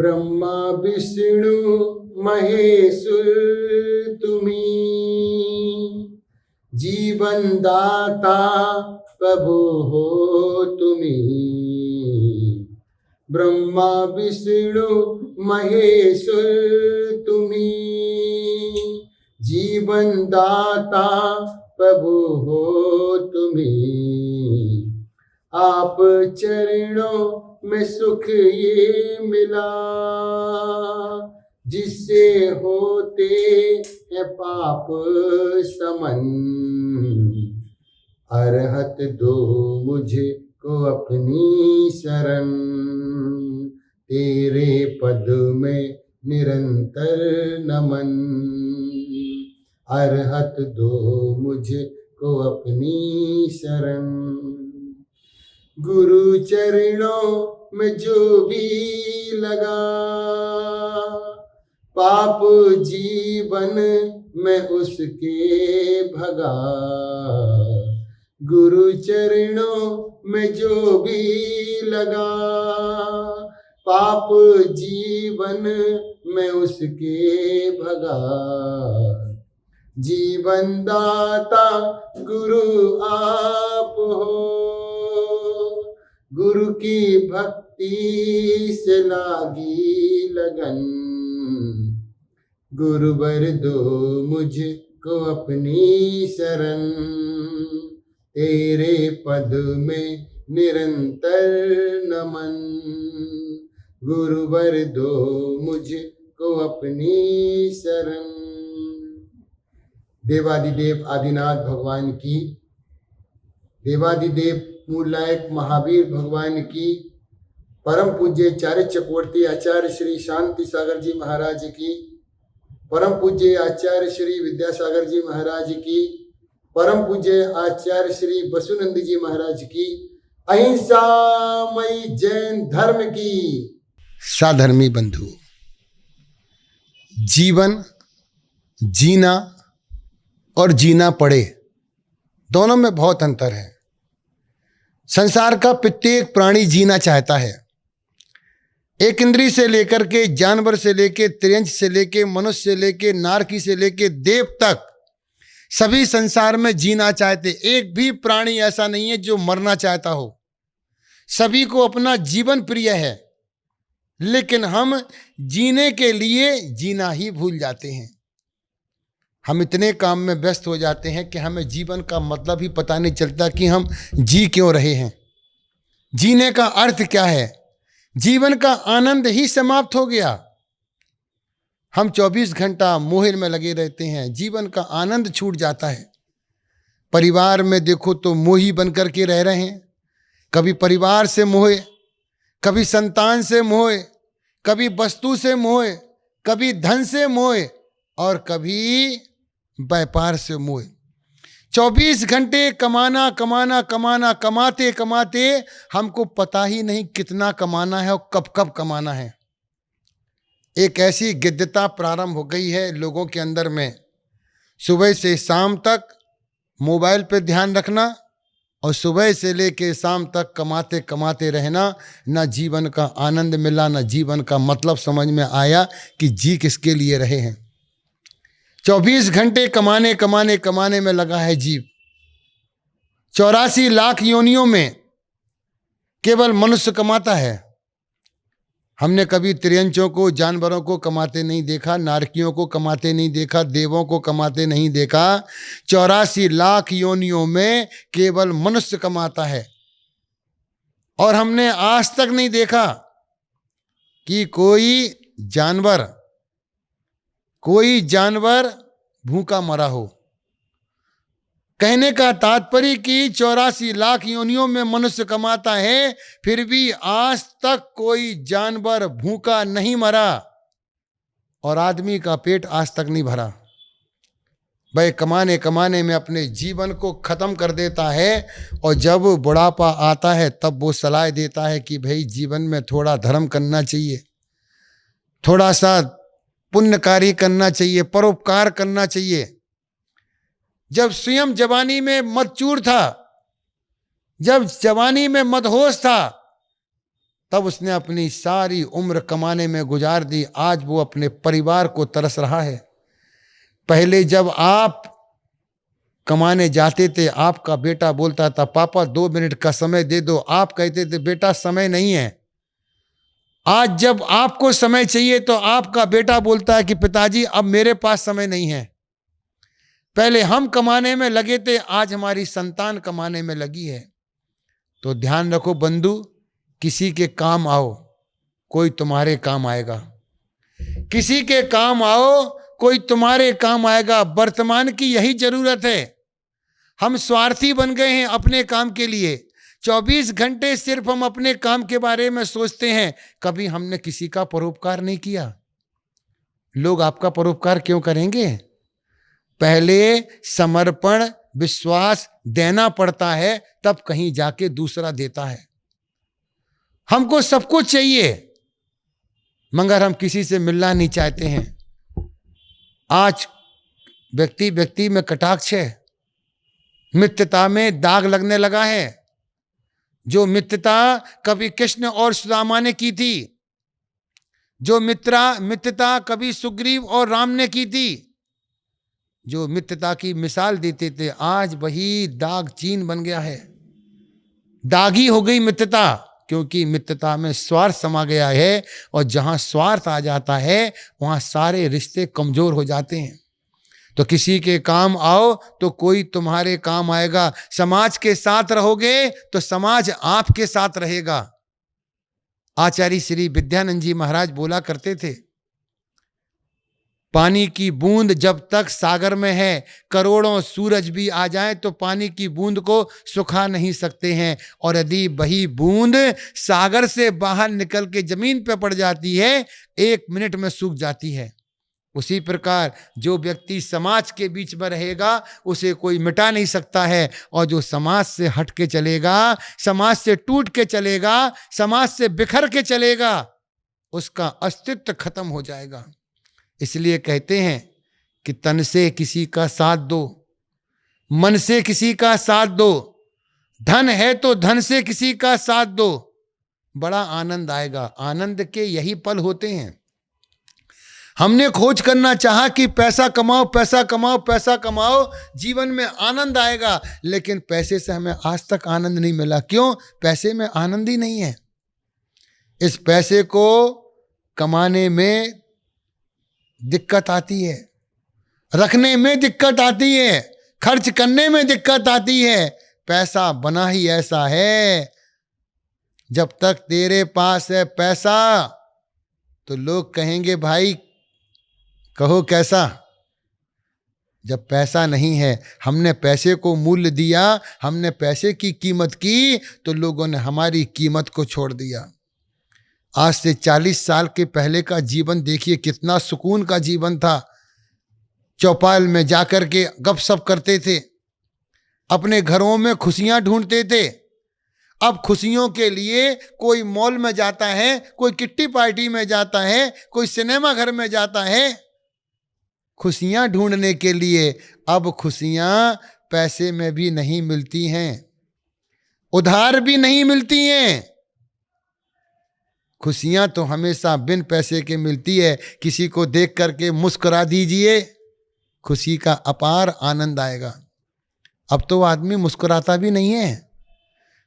ब्रह्मा विष्णु महेश तुम्ही, जीवन दाता प्रभु हो तुम्ही। ब्रह्मा विष्णु महेश तुम्ही, जीवन दाता प्रभु हो तुम्ही। आप चरणों में सुख ये मिला, जिससे होते हैं पाप समन। अरहत दो मुझे को अपनी शरण, तेरे पद में निरंतर नमन। अरहत दो मुझे को अपनी शरण। गुरु चरणों में जो भी लगा, पाप जीवन में उसके भगा। गुरु चरणों में जो भी लगा, पाप जीवन में उसके भगा। जीवन दाता गुरु आप हो, गुरु की भक्ति से लागी लगन। गुरुवर दो मुझको अपनी शरण, तेरे पद में निरंतर नमन। गुरुवर दो मुझको अपनी शरण। देवादिदेव आदिनाथ भगवान की, देवादिदेव मूलनायक महावीर भगवान की, परम पूज्य चार्य चक्रवर्ती आचार्य श्री शांति सागर जी महाराज की, परम पूज्य आचार्य श्री विद्यासागर जी महाराज की, परम पूज्य आचार्य श्री बसुनंद जी महाराज की, अहिंसामयी जैन धर्म की। साधर्मी बंधु, जीवन जीना और जीना पड़े, दोनों में बहुत अंतर है। संसार का प्रत्येक प्राणी जीना चाहता है। एक इंद्री से लेकर के जानवर से लेके त्रियंश से लेके मनुष्य से लेके नारकी से लेके देव तक सभी संसार में जीना चाहते। एक भी प्राणी ऐसा नहीं है जो मरना चाहता हो। सभी को अपना जीवन प्रिय है, लेकिन हम जीने के लिए जीना ही भूल जाते हैं। हम इतने काम में व्यस्त हो जाते हैं कि हमें जीवन का मतलब ही पता नहीं चलता कि हम जी क्यों रहे हैं, जीने का अर्थ क्या है। जीवन का आनंद ही समाप्त हो गया। हम 24 घंटा मोह में लगे रहते हैं, जीवन का आनंद छूट जाता है। परिवार में देखो तो मोही बनकर के रह रहे हैं। कभी परिवार से मोहे, कभी संतान से मोहे, कभी वस्तु से मोहे, कभी धन से मोहे और कभी व्यापार से मोहे। 24 घंटे कमाना कमाना कमाना, कमाते कमाते हमको पता ही नहीं कितना कमाना है और कब कब कमाना है। एक ऐसी गिद्धता प्रारंभ हो गई है लोगों के अंदर में, सुबह से शाम तक मोबाइल पे ध्यान रखना और सुबह से लेके शाम तक कमाते कमाते रहना। ना जीवन का आनंद मिला, ना जीवन का मतलब समझ में आया कि जी किसके लिए रहे हैं। 24 घंटे कमाने कमाने कमाने में लगा है जीव। 84 लाख योनियों में केवल मनुष्य कमाता है। हमने कभी त्रियंचों को, जानवरों को कमाते नहीं देखा, नारकियों को कमाते नहीं देखा, देवों को कमाते नहीं देखा। 84 लाख योनियों में केवल मनुष्य कमाता है। और हमने आज तक नहीं देखा कि कोई जानवर भूखा मरा हो। कहने का तात्पर्य कि 84 लाख योनियों में मनुष्य कमाता है, फिर भी आज तक कोई जानवर भूखा नहीं मरा और आदमी का पेट आज तक नहीं भरा। वह कमाने कमाने में अपने जीवन को खत्म कर देता है और जब बुढ़ापा आता है तब वो सलाह देता है कि भाई जीवन में थोड़ा धर्म करना चाहिए, थोड़ा सा पुण्य कार्य करना चाहिए, परोपकार करना चाहिए। जब स्वयं जवानी में मदचूर था, जब जवानी में मदहोश था, तब उसने अपनी सारी उम्र कमाने में गुजार दी, आज वो अपने परिवार को तरस रहा है। पहले जब आप कमाने जाते थे, आपका बेटा बोलता था पापा 2 मिनट का समय दे दो, आप कहते थे बेटा समय नहीं है। आज जब आपको समय चाहिए तो आपका बेटा बोलता है कि पिताजी अब मेरे पास समय नहीं है। पहले हम कमाने में लगे थे, आज हमारी संतान कमाने में लगी है। तो ध्यान रखो बंधु, किसी के काम आओ, कोई तुम्हारे काम आएगा। किसी के काम आओ, कोई तुम्हारे काम आएगा। वर्तमान की यही जरूरत है। हम स्वार्थी बन गए हैं अपने काम के लिए। 24 घंटे सिर्फ हम अपने काम के बारे में सोचते हैं, कभी हमने किसी का परोपकार नहीं किया। लोग आपका परोपकार क्यों करेंगे? पहले समर्पण विश्वास देना पड़ता है, तब कहीं जाके दूसरा देता है। हमको सब कुछ चाहिए मगर हम किसी से मिलना नहीं चाहते हैं। आज व्यक्ति व्यक्ति में कटाक्ष है, मित्रता में दाग लगने लगा है। जो मित्रता कभी कृष्ण और सुदामा ने की थी, जो मित्रता कभी सुग्रीव और राम ने की थी, जो मित्रता की मिसाल देते थे, आज वही दाग चीन बन गया है। दागी हो गई मित्रता, क्योंकि मित्रता में स्वार्थ समा गया है, और जहां स्वार्थ आ जाता है वहां सारे रिश्ते कमजोर हो जाते हैं। तो किसी के काम आओ तो कोई तुम्हारे काम आएगा। समाज के साथ रहोगे तो समाज आपके साथ रहेगा। आचार्य श्री विद्यानंद जी महाराज बोला करते थे, पानी की बूंद जब तक सागर में है, करोड़ों सूरज भी आ जाएं तो पानी की बूंद को सुखा नहीं सकते हैं, और यदि वही बूंद सागर से बाहर निकल के जमीन पर पड़ जाती है, 1 मिनट में सूख जाती है। उसी प्रकार जो व्यक्ति समाज के बीच में रहेगा उसे कोई मिटा नहीं सकता है, और जो समाज से हट के चलेगा, समाज से टूट के चलेगा, समाज से बिखर के चलेगा, उसका अस्तित्व खत्म हो जाएगा। इसलिए कहते हैं कि तन से किसी का साथ दो, मन से किसी का साथ दो, धन है तो धन से किसी का साथ दो, बड़ा आनंद आएगा। आनंद के यही पल होते हैं। हमने खोज करना चाहा कि पैसा कमाओ पैसा कमाओ पैसा कमाओ, जीवन में आनंद आएगा, लेकिन पैसे से हमें आज तक आनंद नहीं मिला। क्यों? पैसे में आनंद ही नहीं है। इस पैसे को कमाने में दिक्कत आती है, रखने में दिक्कत आती है, खर्च करने में दिक्कत आती है। पैसा बना ही ऐसा है, जब तक तेरे पास है पैसा तो लोग कहेंगे भाई कहो कैसा। जब पैसा नहीं है, हमने पैसे को मूल्य दिया, हमने पैसे की कीमत की, तो लोगों ने हमारी कीमत को छोड़ दिया। आज से 40 साल के पहले का जीवन देखिए, कितना सुकून का जीवन था। चौपाल में जाकर के गपशप करते थे, अपने घरों में खुशियां ढूंढते थे। अब खुशियों के लिए कोई मॉल में जाता है, कोई किट्टी पार्टी में जाता है, कोई सिनेमा घर में जाता है, खुशियां ढूंढने के लिए। अब खुशियां पैसे में भी नहीं मिलती हैं, उधार भी नहीं मिलती हैं। खुशियां तो हमेशा बिन पैसे के मिलती है। किसी को देख करके मुस्कुरा दीजिए, खुशी का अपार आनंद आएगा। अब तो आदमी मुस्कुराता भी नहीं है,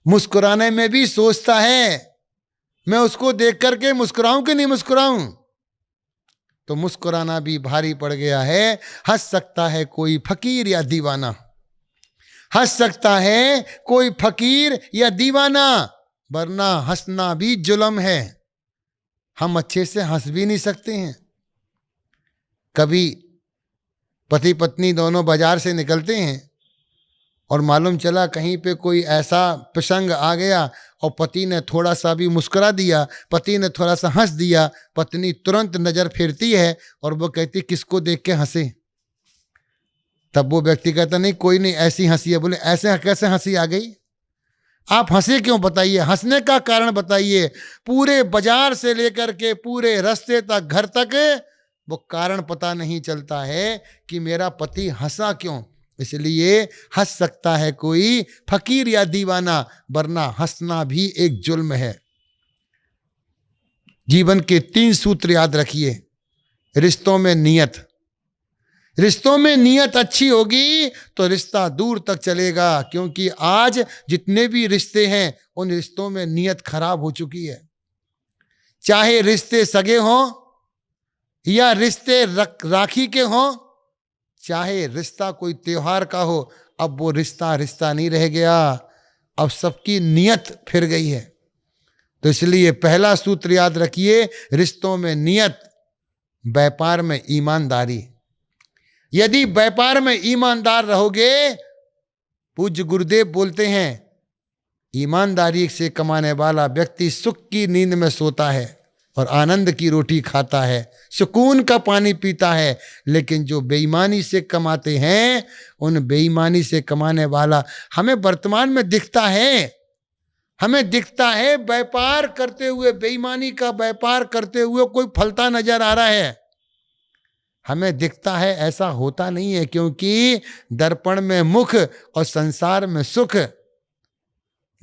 मुस्कुराने में भी सोचता है मैं उसको देख करके मुस्कुराऊं कि नहीं मुस्कुराऊं। तो मुस्कुराना भी भारी पड़ गया है। हंस सकता है कोई फकीर या दीवाना, हंस सकता है कोई फकीर या दीवाना, वरना हंसना भी जुल्म है। हम अच्छे से हंस भी नहीं सकते हैं। कभी पति पत्नी दोनों बाजार से निकलते हैं और मालूम चला कहीं पे कोई ऐसा प्रसंग आ गया और पति ने थोड़ा सा भी मुस्कुरा दिया, पति ने थोड़ा सा हंस दिया, पत्नी तुरंत नजर फेरती है और वो कहती किसको देख के हंसे। तब वो व्यक्ति कहता नहीं कोई नहीं, ऐसी हंसी है। बोले ऐसे कैसे हंसी आ गई? आप हंसे क्यों बताइए, हंसने का कारण बताइए। पूरे बाजार से लेकर के पूरे रास्ते तक घर तक वो कारण पता नहीं चलता है कि मेरा पति हंसा क्यों। इसलिए हंस सकता है कोई फकीर या दीवाना, वरना हंसना भी एक जुल्म है। जीवन के 3 सूत्र याद रखिए। रिश्तों में नियत, रिश्तों में नियत अच्छी होगी तो रिश्ता दूर तक चलेगा, क्योंकि आज जितने भी रिश्ते हैं उन रिश्तों में नियत खराब हो चुकी है। चाहे रिश्ते सगे हों या रिश्ते राखी के हों, चाहे रिश्ता कोई त्योहार का हो, अब वो रिश्ता रिश्ता नहीं रह गया, अब सबकी नियत फिर गई है। तो इसलिए पहला सूत्र याद रखिए, रिश्तों में नियत, व्यापार में ईमानदारी। यदि व्यापार में ईमानदार रहोगे, पूज्य गुरुदेव बोलते हैं, ईमानदारी से कमाने वाला व्यक्ति सुख की नींद में सोता है और आनंद की रोटी खाता है, सुकून का पानी पीता है। लेकिन जो बेईमानी से कमाते हैं, उन बेईमानी से कमाने वाला हमें वर्तमान में दिखता है, हमें दिखता है व्यापार करते हुए, बेईमानी का व्यापार करते हुए कोई फलता नजर आ रहा है, हमें दिखता है। ऐसा होता नहीं है, क्योंकि दर्पण में मुख और संसार में सुख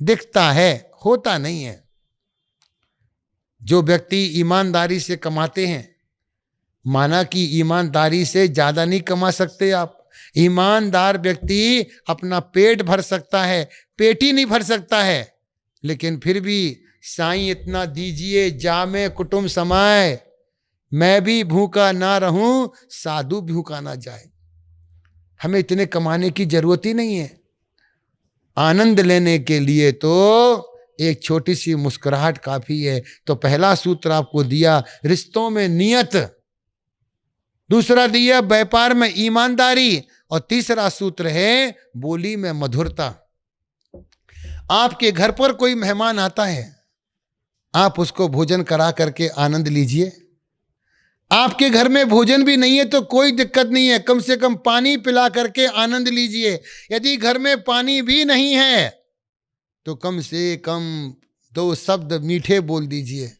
दिखता है, होता नहीं है। जो व्यक्ति ईमानदारी से कमाते हैं, माना कि ईमानदारी से ज्यादा नहीं कमा सकते आप। ईमानदार व्यक्ति अपना पेट भर सकता है, पेट ही नहीं भर सकता है, लेकिन फिर भी साईं इतना दीजिए जामे कुटुंब समाए, मैं भी भूखा ना रहूं साधु भूखा ना जाए। हमें इतने कमाने की जरूरत ही नहीं है। आनंद लेने के लिए तो एक छोटी सी मुस्कुराहट काफी है। तो पहला सूत्र आपको दिया, रिश्तों में नियत, दूसरा दिया व्यापार में ईमानदारी, और तीसरा सूत्र है बोली में मधुरता। आपके घर पर कोई मेहमान आता है, आप उसको भोजन करा करके आनंद लीजिए। आपके घर में भोजन भी नहीं है तो कोई दिक्कत नहीं है, कम से कम पानी पिला करके आनंद लीजिए। यदि घर में पानी भी नहीं है तो कम से कम 2 शब्द मीठे बोल दीजिए,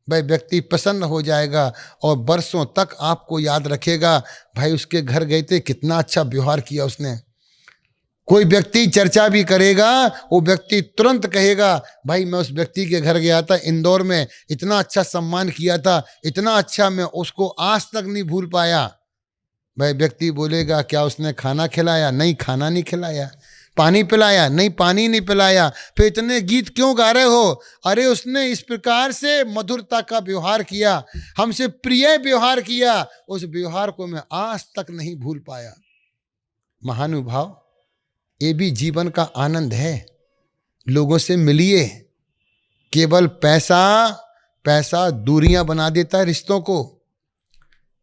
भाई व्यक्ति प्रसन्न हो जाएगा और बरसों तक आपको याद रखेगा, भाई उसके घर गए थे, कितना अच्छा व्यवहार किया उसने। कोई व्यक्ति चर्चा भी करेगा, वो व्यक्ति तुरंत कहेगा, भाई मैं उस व्यक्ति के घर गया था इंदौर में, इतना अच्छा सम्मान किया था, इतना अच्छा, मैं उसको आज तक नहीं भूल पाया। भाई व्यक्ति बोलेगा, क्या उसने खाना खिलाया? नहीं, खाना नहीं खिलाया। पानी पिलाया? नहीं, पानी नहीं पिलाया। फिर इतने गीत क्यों गा रहे हो? अरे उसने इस प्रकार से मधुरता का व्यवहार किया, हमसे प्रिय व्यवहार किया, उस व्यवहार को मैं आज तक नहीं भूल पाया। महानुभाव, ये भी जीवन का आनंद है। लोगों से मिलिए। केवल पैसा दूरियां बना देता है रिश्तों को।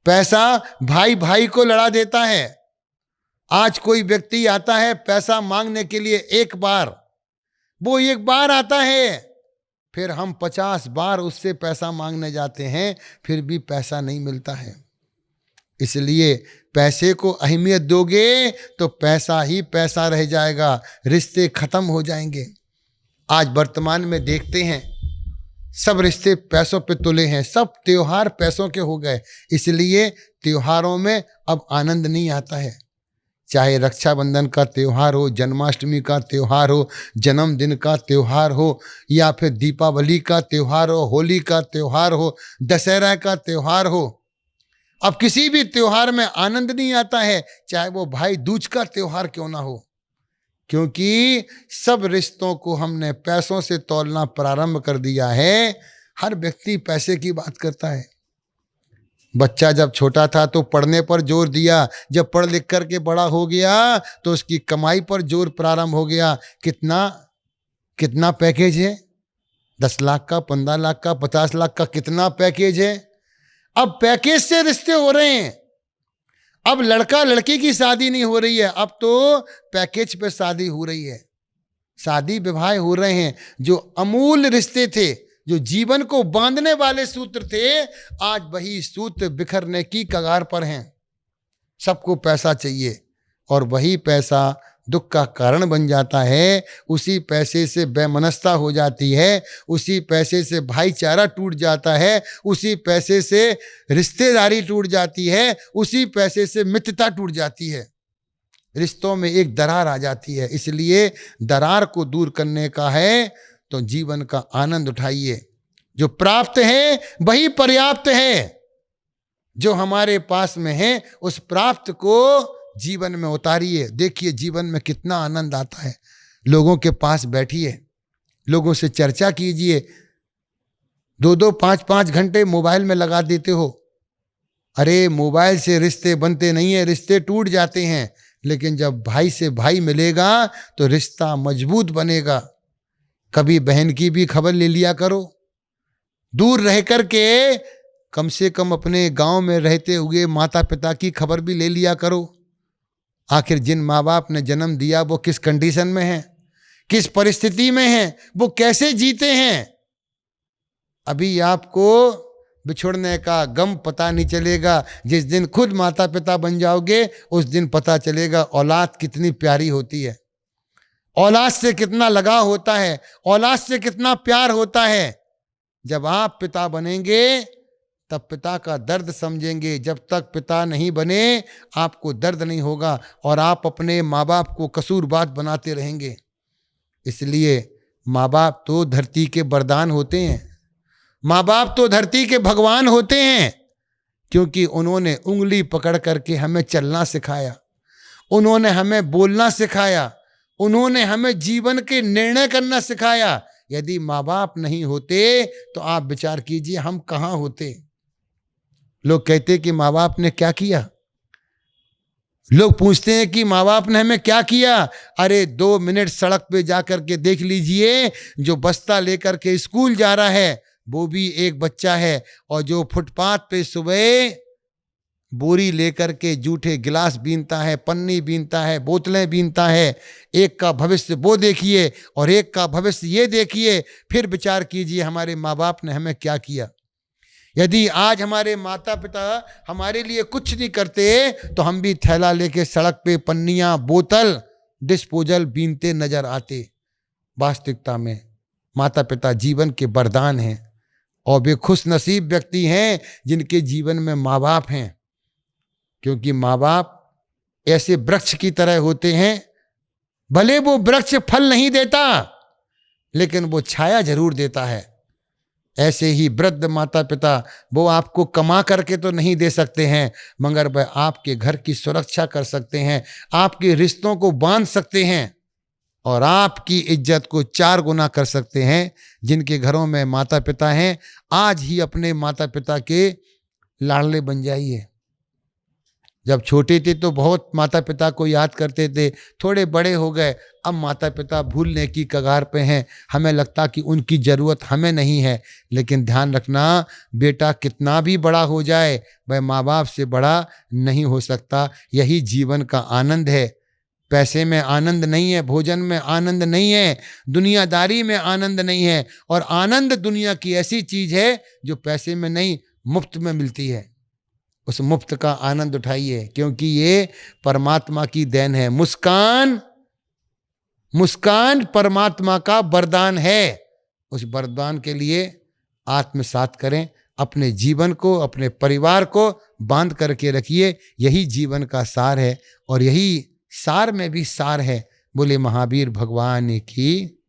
पैसा भाई भाई को लड़ा देता है। आज कोई व्यक्ति आता है पैसा मांगने के लिए, एक बार, वो एक बार आता है, फिर हम 50 बार उससे पैसा मांगने जाते हैं, फिर भी पैसा नहीं मिलता है। इसलिए पैसे को अहमियत दोगे तो पैसा ही पैसा रह जाएगा, रिश्ते खत्म हो जाएंगे। आज वर्तमान में देखते हैं सब रिश्ते पैसों पे तुले हैं, सब त्योहार पैसों के हो गए। इसलिए त्योहारों में अब आनंद नहीं आता है। चाहे रक्षाबंधन का त्योहार हो, जन्माष्टमी का त्योहार हो, जन्मदिन का त्योहार हो, या फिर दीपावली का त्योहार हो, होली का त्योहार हो, दशहरा का त्योहार हो, अब किसी भी त्योहार में आनंद नहीं आता है, चाहे वो भाई दूज का त्योहार क्यों ना हो, क्योंकि सब रिश्तों को हमने पैसों से तौलना प्रारंभ कर दिया है। हर व्यक्ति पैसे की बात करता है। बच्चा जब छोटा था तो पढ़ने पर जोर दिया, जब पढ़ लिख करके बड़ा हो गया तो उसकी कमाई पर जोर प्रारंभ हो गया। कितना पैकेज है? 10 लाख का, 15 लाख का, 50 लाख का, कितना पैकेज है। अब पैकेज से रिश्ते हो रहे हैं। अब लड़का लड़की की शादी नहीं हो रही है, अब तो पैकेज पे शादी हो रही है। शादी विवाह हो रहे हैं। जो अमूल रिश्ते थे, जो जीवन को बांधने वाले सूत्र थे, आज वही सूत्र बिखरने की कगार पर हैं। सबको पैसा चाहिए और वही पैसा दुख का कारण बन जाता है। उसी पैसे से बेमनस्ता हो जाती है, उसी पैसे से भाईचारा टूट जाता है, उसी पैसे से रिश्तेदारी टूट जाती है, उसी पैसे से मित्रता टूट जाती है। रिश्तों में एक दरार आ जाती है। इसलिए दरार को दूर करने का है तो जीवन का आनंद उठाइए। जो प्राप्त है वही पर्याप्त है। जो हमारे पास में है उस प्राप्त को जीवन में उतारिए। देखिए जीवन में कितना आनंद आता है। लोगों के पास बैठिए, लोगों से चर्चा कीजिए। 2-2, 5-5 घंटे मोबाइल में लगा देते हो। अरे मोबाइल से रिश्ते बनते नहीं है, रिश्ते टूट जाते हैं। लेकिन जब भाई से भाई मिलेगा तो रिश्ता मजबूत बनेगा। कभी बहन की भी खबर ले लिया करो। दूर रह कर के कम से कम अपने गांव में रहते हुए माता पिता की खबर भी ले लिया करो। आखिर जिन माँ बाप ने जन्म दिया वो किस कंडीशन में हैं, किस परिस्थिति में हैं, वो कैसे जीते हैं। अभी आपको बिछुड़ने का गम पता नहीं चलेगा। जिस दिन खुद माता पिता बन जाओगे उस दिन पता चलेगा औलाद कितनी प्यारी होती है, औलाद से कितना लगाव होता है, औलाद से कितना प्यार होता है। जब आप पिता बनेंगे तब पिता का दर्द समझेंगे। जब तक पिता नहीं बने आपको दर्द नहीं होगा और आप अपने माँ बाप को कसूरवार बनाते रहेंगे। इसलिए माँ बाप तो धरती के वरदान होते हैं, माँ बाप तो धरती के भगवान होते हैं, क्योंकि उन्होंने उंगली पकड़ करके हमें चलना सिखाया, उन्होंने हमें बोलना सिखाया, उन्होंने हमें जीवन के निर्णय करना सिखाया। यदि माँ बाप नहीं होते तो आप विचार कीजिए हम कहाँ होते। लोग कहते कि माँ बाप ने क्या किया, लोग पूछते हैं कि माँ बाप ने हमें क्या किया। अरे 2 मिनट सड़क पे जाकर के देख लीजिए, जो बस्ता लेकर के स्कूल जा रहा है वो भी एक बच्चा है, और जो फुटपाथ पे सुबह बोरी लेकर के जूठे गिलास बीनता है, पन्नी बीनता है, बोतलें बीनता है, एक का भविष्य वो देखिए और एक का भविष्य ये देखिए। फिर विचार कीजिए हमारे माँ बाप ने हमें क्या किया। यदि आज हमारे माता पिता हमारे लिए कुछ नहीं करते तो हम भी थैला लेके सड़क पे पन्नियाँ, बोतल, डिस्पोजल बीनते नजर आते। वास्तविकता में माता पिता जीवन के वरदान हैं और वे खुश नसीब व्यक्ति हैं जिनके जीवन में माँ बाप हैं, क्योंकि माँ बाप ऐसे वृक्ष की तरह होते हैं। भले वो वृक्ष फल नहीं देता लेकिन वो छाया जरूर देता है। ऐसे ही वृद्ध माता पिता वो आपको कमा करके तो नहीं दे सकते हैं, मगर वह आपके घर की सुरक्षा कर सकते हैं, आपके रिश्तों को बांध सकते हैं और आपकी इज्जत को 4 गुना कर सकते हैं। जिनके घरों में माता पिता हैं आज ही अपने माता पिता के लाडले बन जाइए। जब छोटे थे तो बहुत माता पिता को याद करते थे, थोड़े बड़े हो गए अब माता पिता भूलने की कगार पे हैं। हमें लगता कि उनकी ज़रूरत हमें नहीं है, लेकिन ध्यान रखना बेटा कितना भी बड़ा हो जाए वह माँ बाप से बड़ा नहीं हो सकता। यही जीवन का आनंद है। पैसे में आनंद नहीं है, भोजन में आनंद नहीं है, दुनियादारी में आनंद नहीं है। और आनंद दुनिया की ऐसी चीज़ है जो पैसे में नहीं, मुफ्त में मिलती है। उस मुफ्त का आनंद उठाइए, क्योंकि ये परमात्मा की देन है। मुस्कान, मुस्कान परमात्मा का वरदान है। उस वरदान के लिए आत्मसात करें, अपने जीवन को, अपने परिवार को बांध करके रखिए। यही जीवन का सार है और यही सार में भी सार है। बोले महावीर भगवान की